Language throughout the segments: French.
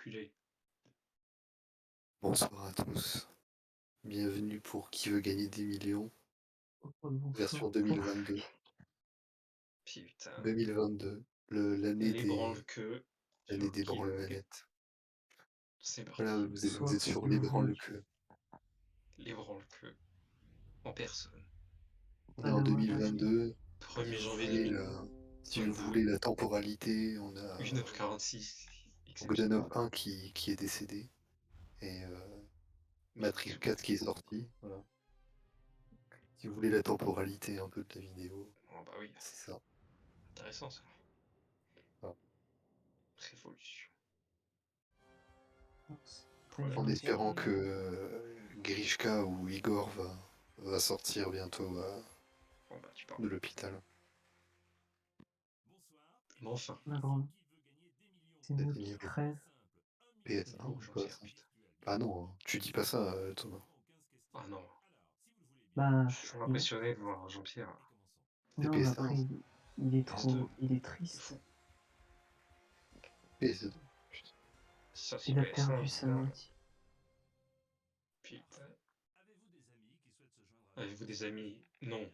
enculé. Bonsoir à tous. Bienvenue pour Qui veut gagner des millions, Oh, bonsoir. version 2022. Putain. 2022, Les branle-queues l'année sur des qui veut gagner. branle-manettes. C'est Voilà, parti. vous Soit êtes sur qui les veut gagner. branle-queues. Les branle-queues en personne. On est Pas en d'avantage. 2022. 1er Si vous janvier voulez 2022. la, si vous voulez la temporalité, on a 1h46. Bogdanov Exceptionnel. 1 qui est décédé et Matrix Matrix 4 qui est sorti. Voilà. Si vous voulez la temporalité un peu de la vidéo, Oh bah oui, c'est ça. intéressant ça. Voilà. Révolution. Très En bien. espérant que Grishka ou Igor va sortir bientôt Bon bah tu parles. de l'hôpital. Mais enfin. La grande. C'est nous C'était qui niveau crève. PS1 Oh ou pas Jean-Pierre, ça? putain. Ah non, hein, tu dis pas ça, Thomas. Ah non. Bah, Je suis toujours il- impressionné de voir Jean-Pierre. C'est non, mais PS1, après, il est PS2. il est C'est triste. fou. PS2. Putain. Ça c'est Il a PS1, perdu sa évidemment. moitié. Putain. Avez-vous des amis? Non.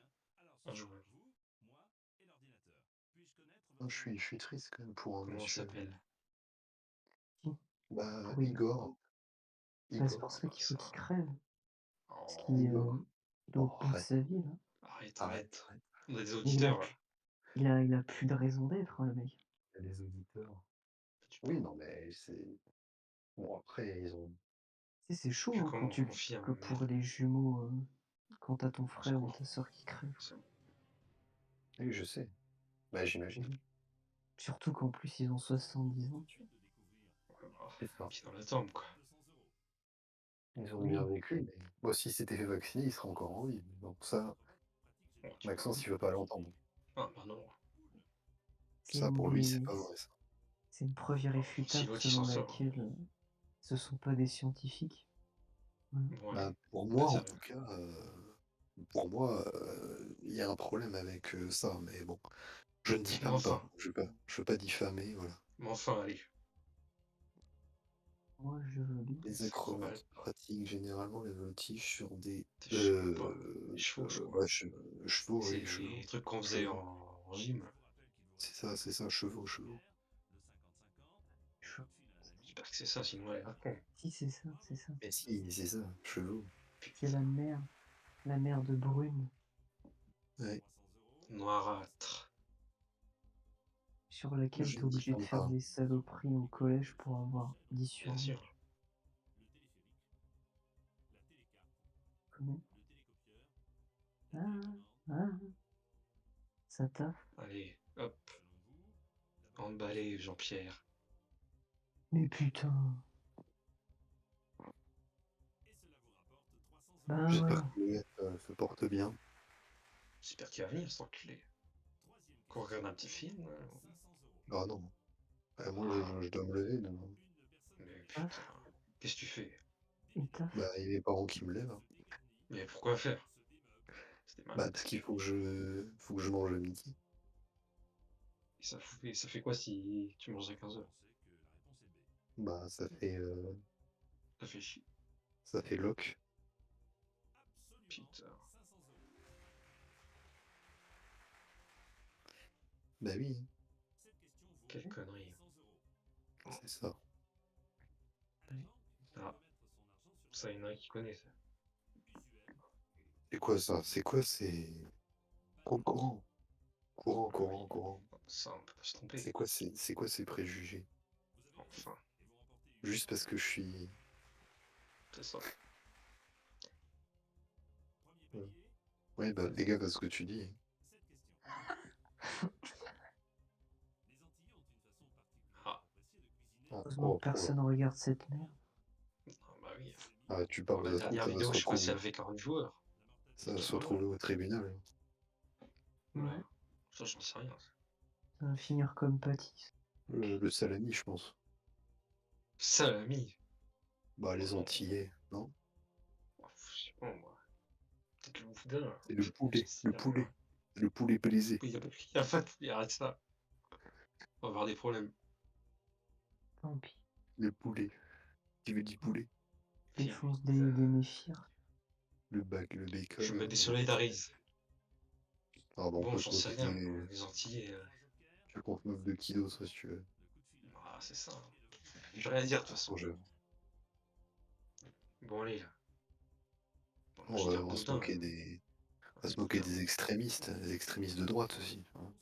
Un jour. Non, je suis triste quand même pour un Comment ça monsieur. s'appelle? Qui Bah, Pour Igor. Igor. Bah, c'est Igor. pour Ah ça bah qu'il faut ça. qu'il crève. Parce Oh, qu'il Igor. est au Oh, bout de arrête, sa vie, là. arrête, arrête, arrête. arrête. On a des Mais auditeurs là. il a plus de raison d'être, hein, le mec. Il y a les auditeurs. Tu Oui, parles. non, mais c'est. Bon, après, ils ont. Tu sais, c'est chaud, Tu hein, quand tu confirmes. que pour les jumeaux, quand t'as ton Au frère ou secours. ta soeur qui crève. C'est bon. Oui, je sais. Bah, j'imagine. Surtout qu'en plus, ils ont 70 ans, tu vois. Ouais, bah, C'est ça. pied dans la tombe quoi. Ils ont Oui. bien vécu, mais. Bon, s'il s'était fait vacciner, il serait encore en vie. Donc, ça, Bon, tu parles. Maxence, il veut pas l'entendre. Ah bah non. C'est Ça, pour lui, c'est une, pas vrai, ça. c'est une preuve Si irréfutable l'autre il selon s'en sort. laquelle ce sont pas des scientifiques. Voilà. Ouais. Bah, pour Pas moi, en sérieux. tout cas, il y a un problème avec ça, mais bon, je ne Mais diffame enfin. pas. Je veux pas diffamer, voilà. Mais enfin, allez. Moi, je veux bien. Les C'est trop mal. acrobates pratiquent généralement les voltiges sur des Des chevaux pas. Des chevaux, je crois. ouais, chevaux, C'est oui, des chevaux. trucs qu'on faisait Chevaux. en gym. C'est ça, chevaux, chevaux. Je- J'espère que c'est ça, sinon elle est à con. Si, c'est ça, c'est ça. Mais si, c'est ça, chevaux. C'est la mère de Brune, Ouais, Noirâtre. sur laquelle je t'es ne obligé de diffame faire pas. des saloperies au collège pour avoir 10 sur Bien 20. sûr. Comment ah, ça taffe. Allez, hop. Emballé, Jean-Pierre. Mais putain. Ben J'espère voilà. que le se porte bien. J'espère qu'il va venir, cet enculé. Qu'on regarde un petit film. Ah non. Moi, Ah, je dois me lever demain. mais putain. Taf. Qu'est-ce que tu fais? Il taffe. Bah, il y a mes parents qui me lèvent, hein. Mais pourquoi faire? C'était Bah, malade. parce qu'il faut que je mange à midi. Et ça fait quoi si tu manges à 15h? Bah, Ça fait chier. ça fait lock. Putain. Bah oui, Quelle connerie. c'est ça. Ah, ça, il y en a qui connaissent. C'est quoi ça? C'est quoi? C'est courant, courant, Ah courant, oui, courant. ça, on peut pas se tromper. C'est quoi ces préjugés? Enfin, Juste parce que je suis. c'est ça. Ouais, bah fais gaffe à ce que tu dis. Ah, Heureusement que personne regarde cette merde. ah bah oui. Ah, tu parles, La ça se trouve, dernière ça va se vidéo, je suis passé retrouver. avec un joueur. Ça va se retrouver au tribunal. Ouais. Oula, ça, j'en sais rien. Ça va finir comme Patty. Le salami, je pense. Salami. Bah, les Oh, Antillais, non? oh, je sais pas, moi. Peut-être le boudin. C'est le poulet, J'en sais le rien. poulet. Le poulet brisé. Il y a pas de poulet, arrête ça. On va avoir des problèmes. Tant pis. Le poulet. Tu veux du poulet? Les Tiens, chances des méphires. Le bacon. je me désolidarise. Pardon, Bon, on peut j'en se sais rien, moquer moi. Les Antillais, tu veux qu'on te moque de Kido, ça, si tu veux. ah, c'est ça. Hein. J'ai rien à dire, de toute façon. Bon, Bon, allez, là. Bon, moi, on j'ai va, dire on va se boudin. moquer on va se moquer des extrémistes de droite aussi. Hein.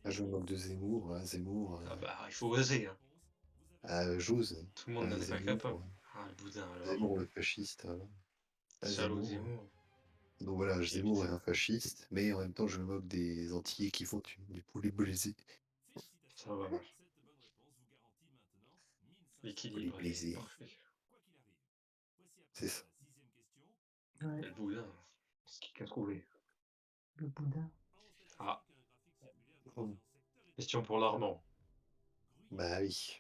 Là, je me moque de Zemmour, hein, Zemmour. Ah bah, il faut oser, hein. J'ose. Tout le monde n'en est pas Zemmour, capable. Ah, le boudin, alors. Zemmour le fasciste. Salaud de Zemmour. Zemmour. Donc voilà, Zemmour Évite. est un fasciste, mais en même temps, je me moque des Antillais qui font du poulet braisé. Ça va. Poulet L'équilibre est braisé, parfait. c'est ça. Et Ouais, le boudin, c'est qui qu'a trouvé. le boudin. Ah, Oh, question pour l'Armand. bah oui,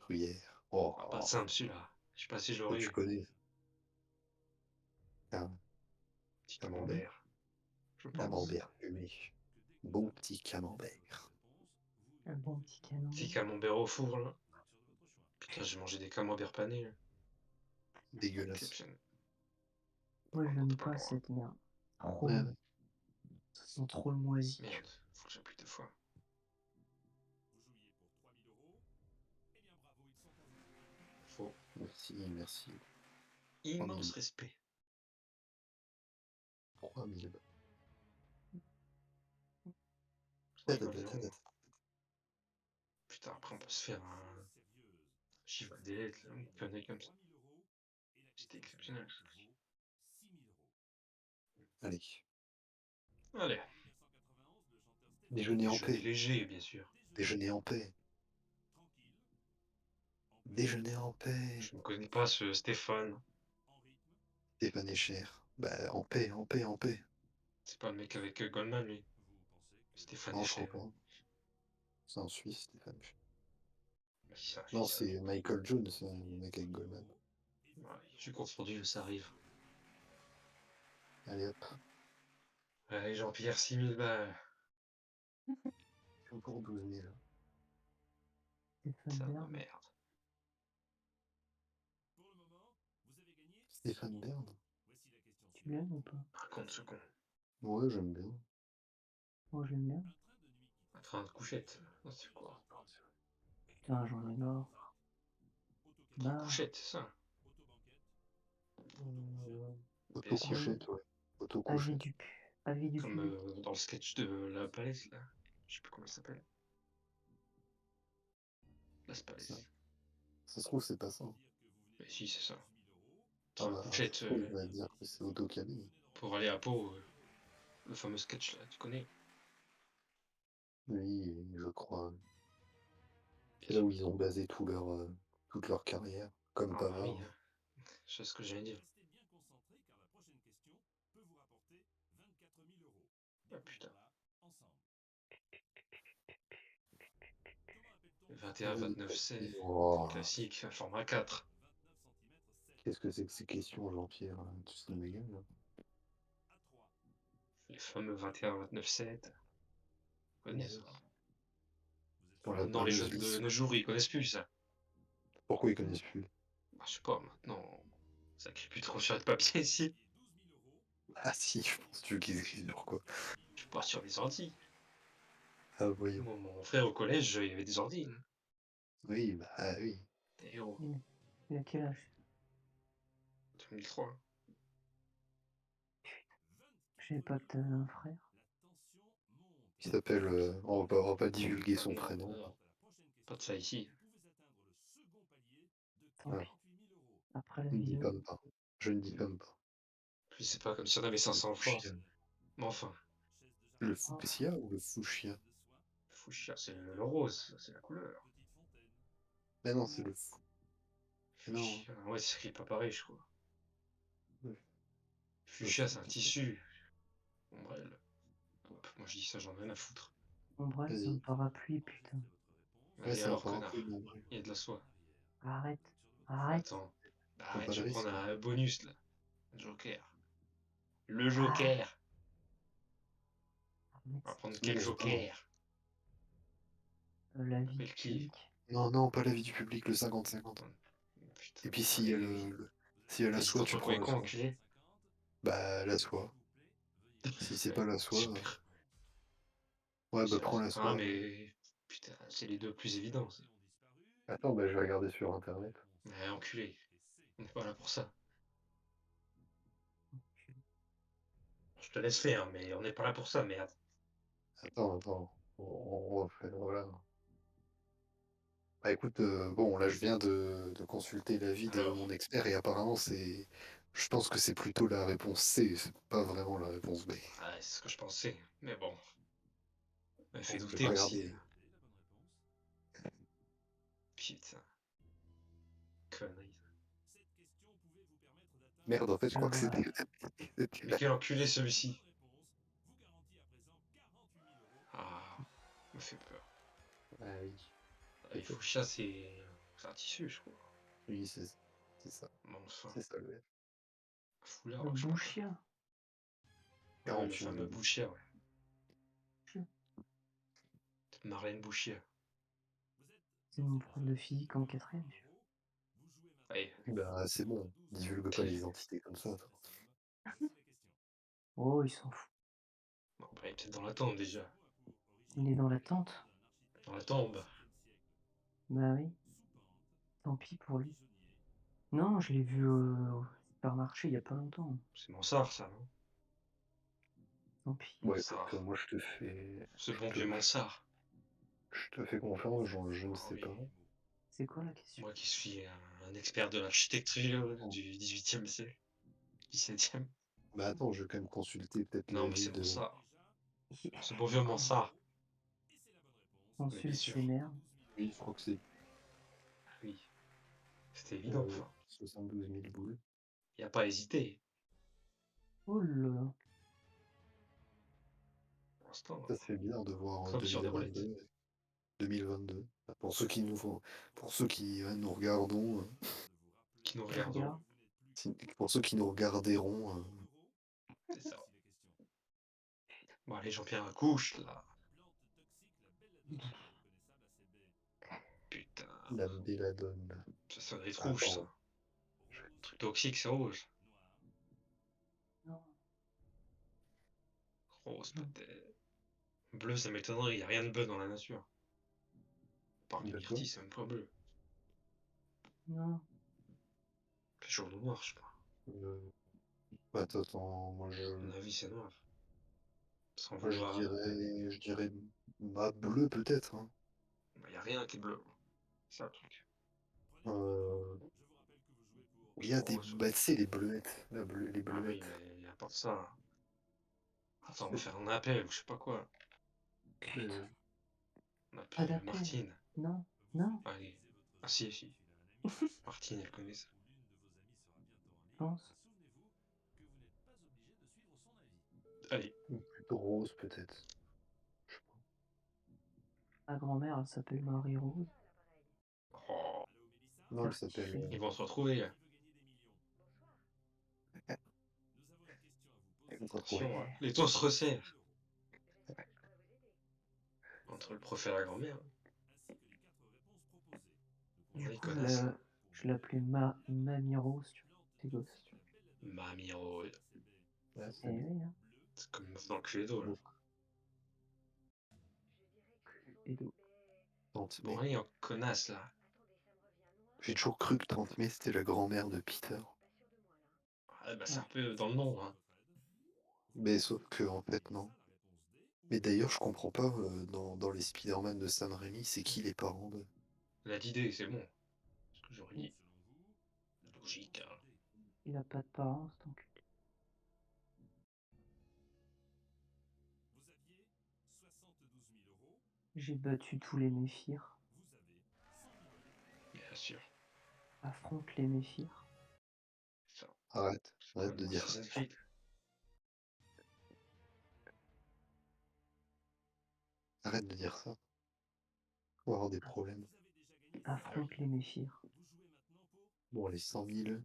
gruyère. Ah, pas de Oh, simple celui-là. Je sais pas si je toi, l'aurais tu eu. connais. Ah, Petit camembert. camembert, je pense. Camembert fumé. Bon petit camembert. Un bon petit canon. Petit camembert au four, là. Putain, j'ai mangé des camemberts panés, là. Dégueulasse. Exceptionnel. Moi, Oh, non, j'aime t'as pas le pas droit. cette merde. Trop. Ouais, ouais. Ça sent trop le moisi. Merde, faut que j'appuie deux fois. Faux. Merci. Immense 3000. respect. 3000. Je rigole, zéro. Putain, après, on peut se faire un chiffre des lettres, là, une connerie comme ça. C'était exceptionnel. Allez. Allez, Déjeuner en déjeuner paix. léger, bien sûr. Déjeuner en paix. Déjeuner en paix. Je ne connais pas ce Stéphane. Stéphane Echer. Bah, en paix, en paix, en paix. C'est pas le mec avec Goldman, lui. Stéphane Non, je Echer. crois pas. C'est en Suisse, Stéphane Echer. Bah, si ça, Non, si ça. c'est Michael Jones, le mec avec Goldman. Ouais, je suis confondu, ça arrive. Allez hop. Allez, Jean-Pierre, 6000 balles. Pour 12 000. Stéphane Ça ma Bern. merde. Stéphane Bern. Tu l'aimes ou pas? Raconte ce con. Ouais, j'aime bien. Moi, j'aime bien. Un train de couchette. Non, c'est quoi? Putain, j'en ai marre. Bah, Couchette, c'est ça. Bien sûr. Auto-couchette, ouais. avis Auto-couchette. du, avis du Comme public. dans le sketch de La Palette, là. Je sais plus comment il s'appelle. La Palette. Ça se trouve, c'est pas ça. Mais si, c'est ça. Ah Train de bah, ça couchette se trouve, il va dire que c'est autocabine. pour aller à Pau. Le fameux sketch, là, tu connais? Oui, je crois. C'est là où ils ont basé toute leur carrière, comme Ah bah Pavard. oui, hein. Je sais ce que j'allais dire. Ah putain. 21, 29, 7. Oh, Classique, format 4. qu'est-ce que c'est que ces questions, Jean-Pierre? Tu sais de ma gueule, là? Les fameux 21, 29, 7. Vous connaissez ça? Pour la Dans les jeux fameuse de liste. nos jours, ils connaissent plus ça. Pourquoi ils connaissent plus? Bah, je sais pas, maintenant, ça crie plus trop sur le papier ici. Ah si, je pense tu veux qu'ils écrivent sur quoi? Je suis pas sur les ordi. Ah voyons. Mon frère au collège, il y avait des ordi. Hein. Oui, bah oui. Des héros. Il a quel âge? 2003. Je savais pas que t'avais un frère. Il s'appelle... on va pas divulguer son prénom. Pas de ça ici. Tant Ah, pis. Après la ne vidéo. diffame pas. Je ne diffame pas. Puis c'est pas comme si on avait 500 force. Mais enfin, Le fuchsia ou le fuchsia? fuchsia, c'est le rose, c'est la couleur. Mais non, c'est le non. Fuchsia, ouais, c'est écrit pas pareil, je crois. Ouais. Fuchsia, c'est un tissu. Ombrelle. Hop, moi je dis ça, j'en ai rien à foutre. Ombrelle, c'est un Vas-y. parapluie, putain. Ouais, Allez c'est un alors, connard. parapluie, mon vrai. Il y a de la soie. Arrête. Arrête. Attends. Prends Arrête, pas je de vais prendre risque. un bonus là. Joker. Le Joker. Arrête. On va prendre Non, quel mais c'est pas moi. Joker? La vie Appelle du qui? public. Non, non, pas l'avis du public, le 50-50. Putain, Et puis s'il y a s'il y a la t'hésites soie, tu entre quoi prends et la quoi, soie. enculé? Bah, la soie. Si c'est Ouais, pas la soie, super. ouais, bah C'est prends la ah soie. mais putain, c'est les 2 plus évidents, ça. Attends, bah je vais regarder sur internet. Ouais, enculé, on est pas là pour ça. Je te laisse faire, mais on n'est pas là pour ça, merde. Attends, on refait, voilà. Bah écoute, bon, là je viens de consulter l'avis de mon Alors? expert et apparemment je pense que c'est plutôt la réponse C, c'est pas vraiment la réponse B. Ouais, c'est ce que je pensais, mais bon, elle fait Bon, je vais douter pas aussi. regarder. Putain, connerie. Merde, en fait, je crois que Alors, c'était Mais là. quel enculé celui-ci. Ah, me fait peur. Ah oui, Ah, il faut chasser. C'est un tissu, je crois. oui, c'est ça. Bon, enfin, C'est ça le F. un foulard, le je sais pas quoi. bouchia. Ouais, le 48 fameux 000. Bouchier, ouais. Marlène Bouchier. C'est une prof de physique en quatrième. Allez, Bah c'est bon, divulgue pas les t'es... identités comme ça, toi. Oh, il s'en fout. Bon, bah, il est peut-être dans la tombe déjà. Il est dans la tente. Dans la tombe. Bah oui. Tant pis pour lui. Non, je l'ai vu au supermarché il y a pas longtemps. C'est Mansart, ça, non? Tant pis. Bon écoute, Mansart. moi je te fais. Ce bon vieux Mansart. Je te fais confiance, je ne Ah sais oui. pas. C'est quoi la question? Moi qui suis un expert de l'architecture du 18e siècle. 17e. Bah attends, je vais quand même consulter peut-être Non, mais l'avis c'est de. Mansart. Ce bon vieux Mansart. Mais bien Consulte sûr. ses nerfs. Oui, je crois que c'est Ah oui. C'était évident, enfin. 72 000 boules. Y a pas à hésiter. Oh là là. Pour l'instant, Ça c'est bizarre de voir comme sur des roulettes. 2022. Pour ceux qui nous font, pour ceux qui nous regardons, Qui nous Tu regardons. regardes. pour ceux qui nous regarderont, C'est ça. Bon, allez, Jean-Pierre accouche, là. Putain. la belladone. Ça sonnerait rouge, ça. Attends, Truc toxique, c'est rouge. Non. Rose, peut-être. Bleu, ça m'étonnerait. Y a rien de bleu dans la nature. Par les d'accord. myrtilles, c'est même pas bleu. Non. C'est jaune ou noir, je crois. Bah, attends, moi À mon avis, c'est noir. Sans moi, je vouloir. dirais, je dirais, bah, bleu peut-être, hein. Y a rien qui est bleu. C'est ça le truc. Euh, il y a des, Rose. bah, tu sais, les bleuettes, les Ah oui, bleuettes. mais à part ça. Attends, on va faire un appel ou je sais pas quoi. Euh, On Pas appelle d'appel. Martine. Non. Non. Allez. Ah si, si. Martine, elle connaît ça. Je pense. Allez. ou plutôt rose peut-être. Je sais Ma grand-mère, elle s'appelle Marie-Rose. Oh, pas. Non, elle s'appelle. Certifiée. ils vont se retrouver, là. Elle va trouver. Attention, hein. Les tons se resserrent. Entre le prof et la grand-mère. Du On est coup, connasses. je l'appelais Mamie Rose, tu vois. C'est gosse. Mamie Rose. Ouais, Eh c'est oui, hein. C'est comme une meuf dans le cul d'eau, là. Et d'eau. 30 Bon, mai. allez, en connasse, là. J'ai toujours cru que 30 mai c'était la grand-mère de Peter. Ah, bah, c'est un peu dans le nom, hein. Mais sauf que, en fait, non. Mais d'ailleurs, je comprends pas, dans les Spider-Man de Sam Raimi, c'est qui les parents de. La d'idée, c'est bon. Ce que j'aurais dit. Logique, hein. Il a pas de parents, cet enculé. J'ai battu tous les méphirs. Bien sûr. Affronte les méphirs. Ça. Arrête Quoi, de le dire ça. Assassin's Creed. Arrête de dire ça. On va avoir des problèmes. Affronte les méphirs. Bon, les 100 000.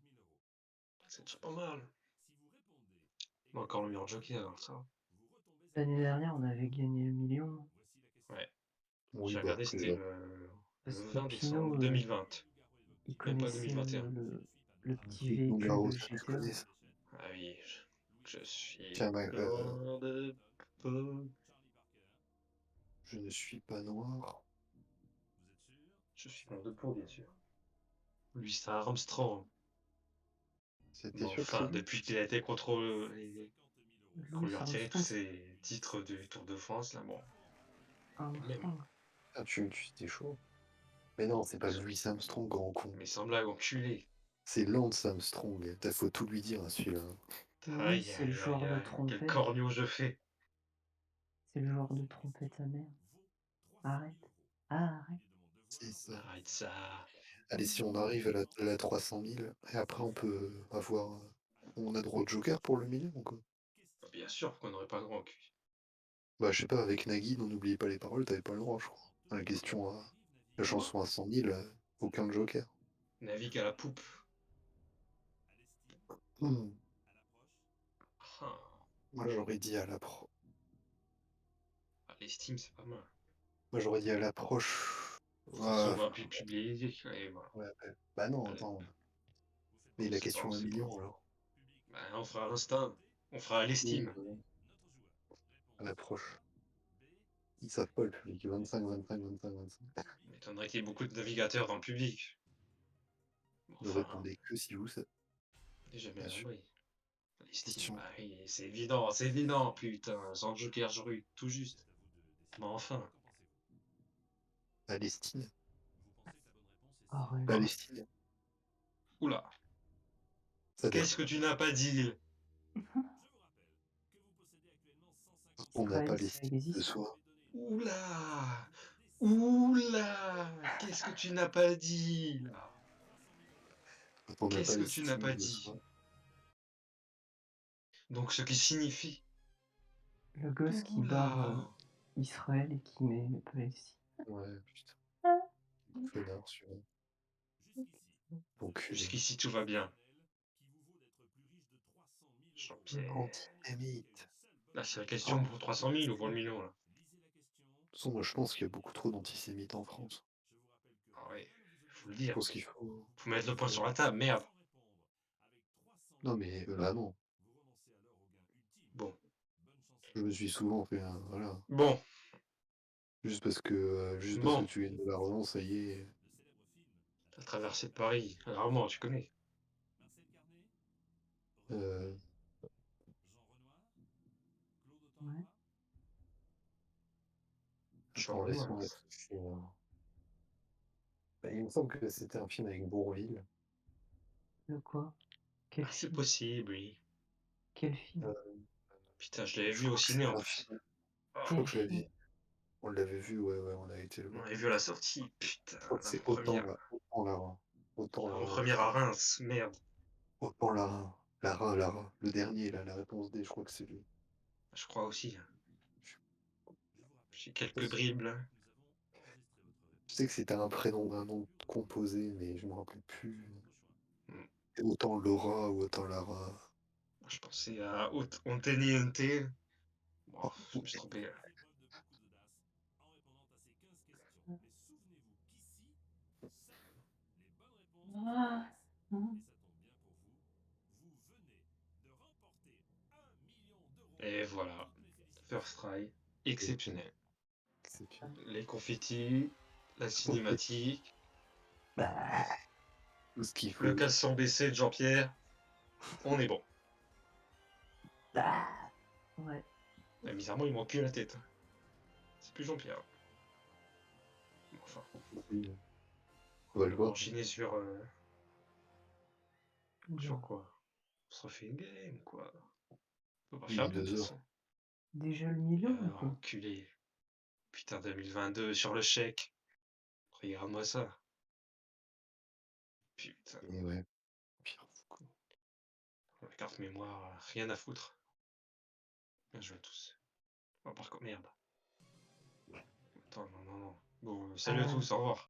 C'est déjà pas mal. Bon, encore le meilleur joker, alors ça. L'année dernière, on avait gagné le million. Ouais. Oui, J'ai bah regardé, après, c'était le Parce Le que 20 décembre Pinot, 2020, il même pas connaissait 2021. le petit Roland véhicule Garros, de ça, je GTA. connais ça. Ah oui, je suis Tiens, blanc de peau. je ne suis pas noir. Je suis blanc de peau, bien sûr. Lui, c'est Armstrong. C'était Bon, sûr que c'est enfin, lui? depuis qu'il a été contrôlé, qu'on Louis lui a retiré tous Armstrong, ses titres du Tour de France, là, bon, quand même. Armstrong. Ah, tu t'es chaud. Mais non, c'est pas Louis Armstrong, grand con. Mais sans blague, enculé. C'est Lance Armstrong. Faut tout lui dire à celui-là. Louis, Aïe, c'est le aïe, aïe, joueur de aïe. Quel trompette. corneau je fais. C'est le joueur de trompette, sa mère. Arrête. Ah, arrête. C'est ça. Arrête ça. Allez, si on arrive à la 300 000, et après on peut avoir... On a droit au Joker pour le million, quoi. Bah, bien sûr qu'on n'aurait pas le droit au cul. Bah, je sais pas, avec Nagui, dont n'oubliez pas les paroles, t'avais pas le droit, je crois. La question à... La chanson à 100 000, aucun Joker. Navigue à la poupe. Hmm. Ah, Moi, j'aurais dit à l'approche. l'estime, c'est pas mal. Moi, j'aurais dit à l'approche. De toute façon, on Ouais, va plus publier. Et voilà. ouais, ouais. Bah non, Allez, attends. Mais on la sait pas, on question à un sait pas. million, alors. Bah, on fera Insta. On fera Oui, l'estime. voilà. À l'approche. Ils savent pas, le public. 25, 25, 25, 25. M'étonnerait qu'il y ait beaucoup de navigateurs dans le public. Bon, Ne enfin, répondez que si vous savez. déjà bien Bien sûr. abri. L'estime, Question. bah oui, c'est évident, putain. Sans Joker, j'aurais eu tout juste. Mais enfin, Palestine. Arrête. Palestine. oula. Ça Qu'est-ce date. que tu n'as pas dit? On n'a Israël, pas ça l'estime de existe. soi. Oula. Oula. Qu'est-ce que tu n'as pas dit, là? Quand on n'a pas Qu'est-ce que tu n'as l'estime pas de dit? soi. Donc, ce qui signifie. Le gosse qui barre Oula. Israël et qui met Palestine. Ouais, putain. Connard, celui-là. Enculé. Jusqu'ici, tout va bien. Jean-Pierre. Antisémite. Là, c'est la question pour 300 000 ou pour le million, là. De toute façon, moi, je pense qu'il y a beaucoup trop d'antisémites en France. Ah ouais, faut le Je dire. pense qu'il faut... Faut mettre le point sur la table, merde. Non, mais là, non. Bon. Je me suis souvent fait un... Voilà. Bon. Juste parce que Bon. tu gagnes de l'argent, ça y est. La traversée de Paris. Rarement, tu connais. Euh, Ouais. Jean Attends, Renoir. laisse-moi réfléchir. Bah, il me semble que c'était un film avec Bourvil. De quoi? Quel Ah, c'est film? possible, oui. Quel film? Euh, Putain, je l'avais je vu au crois que ciné, c'était en un plus. film. Je Ah, crois Quel que je film? l'avais... On l'avait vu, ouais, ouais, on a été le on voir. l'avait vu à la sortie. Putain, Je crois que c'est l'avant-première. autant Lara. Autant Lara, je L'avant-première à crois. Reims, merde. Autant Lara. Lara. Le dernier, là, la réponse D, je crois que c'est lui. Je crois aussi. Je suis J'ai pas quelques sûr. bribes, là. Je sais que c'était un prénom, un nom composé, mais je me rappelle plus. Hmm. Autant Laura ou autant Lara. Je pensais à Onteniente. Bon, je me suis trompé, là. Ah, hein. Et voilà. First try. Exceptionnel. Exceptionnel. Les confettis, la cinématique, Bah, tout ce qu'il faut. le caleçon baissé de Jean-Pierre. On est bon. Ah. Ouais. Mais bizarrement, il manque que la tête. C'est plus Jean-Pierre. Bon, enfin, Oui, on va le on va voir. enchaîner sur Oula. quoi? On se refait une game, quoi. On peut pas Il faire est mieux, de 2 toute heures. façon. Déjà le million ou quoi? Enculé. Putain, 2022 sur le chèque. Regarde-moi ça. Putain, Et ouais. Pire. la carte mémoire, rien à foutre. Bien joué à tous. Oh, par contre, merde. Attends, non. Bon, salut à tous, au revoir.